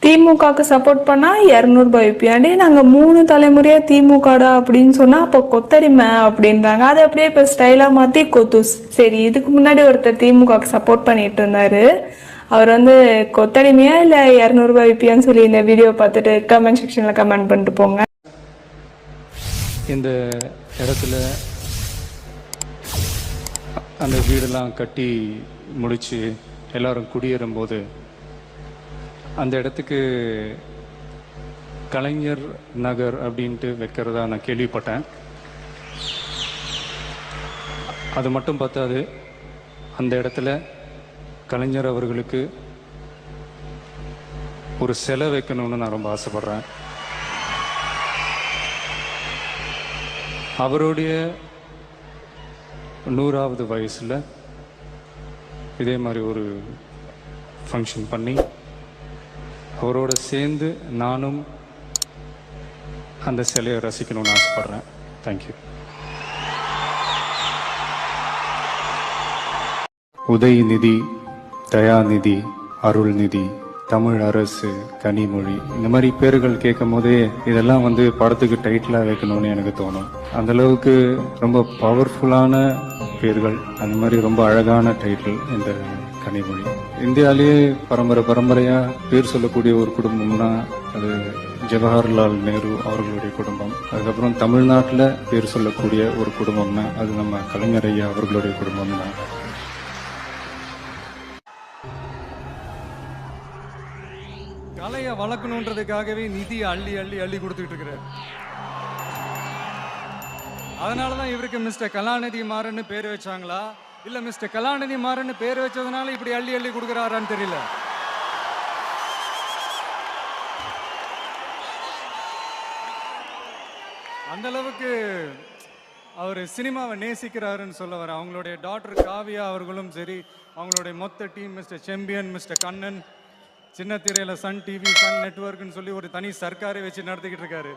திமுகவுக்கு சப்போர்ட் பண்ணா 200 வைப்பியாண்டி, நாங்க 3 தலைமுறையா திமுகடா அப்படின்னு சொன்னா அப்போ கொத்தடிமை அப்படின்றாங்க. அதை அப்படியே இப்ப ஸ்டைலா மாத்தி கொத்துஸ். சரி, இதுக்கு முன்னாடி ஒருத்தர் திமுகவுக்கு சப்போர்ட் பண்ணிட்டு இருந்தாரு. அவர் வந்து கொத்தடிமையா இல்ல 200 வைப்பியான்னு சொல்லி இந்த வீடியோ பார்த்துட்டு கமெண்ட் செக்ஷன்ல கமெண்ட் பண்ணிட்டு போங்க. இந்த இடத்துல அந்த வீடெல்லாம் கட்டி முடிச்சு எல்லாரும் குடியேறும்போது அந்த இடத்துக்கு கலைஞர் நகர் அப்படின்ட்டு வைக்கிறதா நான் கேள்விப்பட்டேன். அது மட்டும் பார்த்தாது, அந்த இடத்துல கலைஞர் அவர்களுக்கு ஒரு சிலை வைக்கணும்னு நான் ரொம்ப ஆசைப்படுறேன். அவருடைய 100வது வயசில் இதே மாதிரி ஒரு ஃபங்க்ஷன் பண்ணி அவரோட சேர்ந்து நானும் அந்த சிலையை ரசிக்கணும்னு ஆசைப்படுறேன். தேங்க்யூ. உதயநிதி, தயாநிதி, அருள்நிதி, தமிழ் அரசு, கனிமொழி, இந்த மாதிரி பேர்கள் கேட்கும் போதே இதெல்லாம் வந்து படத்துக்கு டைட்டிலாக வைக்கணும்னு எனக்கு தோணும். அந்தளவுக்கு ரொம்ப பவர்ஃபுல்லான பேர்கள், அந்த மாதிரி ரொம்ப அழகான டைட்டில் இந்த கனிமொழி. இந்தியாவிலேயே பரம்பரையாக பேர் சொல்லக்கூடிய ஒரு குடும்பம்னா அது ஜவஹர்லால் நேரு அவர்களுடைய குடும்பம். அதுக்கப்புறம் தமிழ்நாட்டில் பேர் சொல்லக்கூடிய ஒரு குடும்பம்னா அது நம்ம கலைஞர் ஐயா அவர்களுடைய குடும்பம் தான். கலையை வளர்க்கணுன்றதுக்காகவே நிதி அள்ளி அள்ளி அள்ளி கொடுத்துட்டு இருக்கிறார். அதனாலதான் இவருக்கு மிஸ்டர் கலாநிதி மாறன்னு பேர் வச்சாங்களா, இல்ல மிஸ்டர் கலாநிதி மாறன்னு பேர் வச்சதுனால இப்படி அள்ளி அள்ளி கொடுக்குறாரான்னு தெரியல. அந்த அளவுக்கு அவர் சினிமாவை நேசிக்கிறாருன்னு சொல்ல வர. அவங்களுடைய டாக்டர் காவியா அவர்களும் சரி, அவங்களுடைய மொத்த team, mister Sembiyan, mister Kannan, சின்ன திரையில சன் டிவி, சன் நெட்வொர்க்னு சொல்லி ஒரு தனி சர்க்காரை வச்சு நடத்திக்கிட்டு இருக்காரு.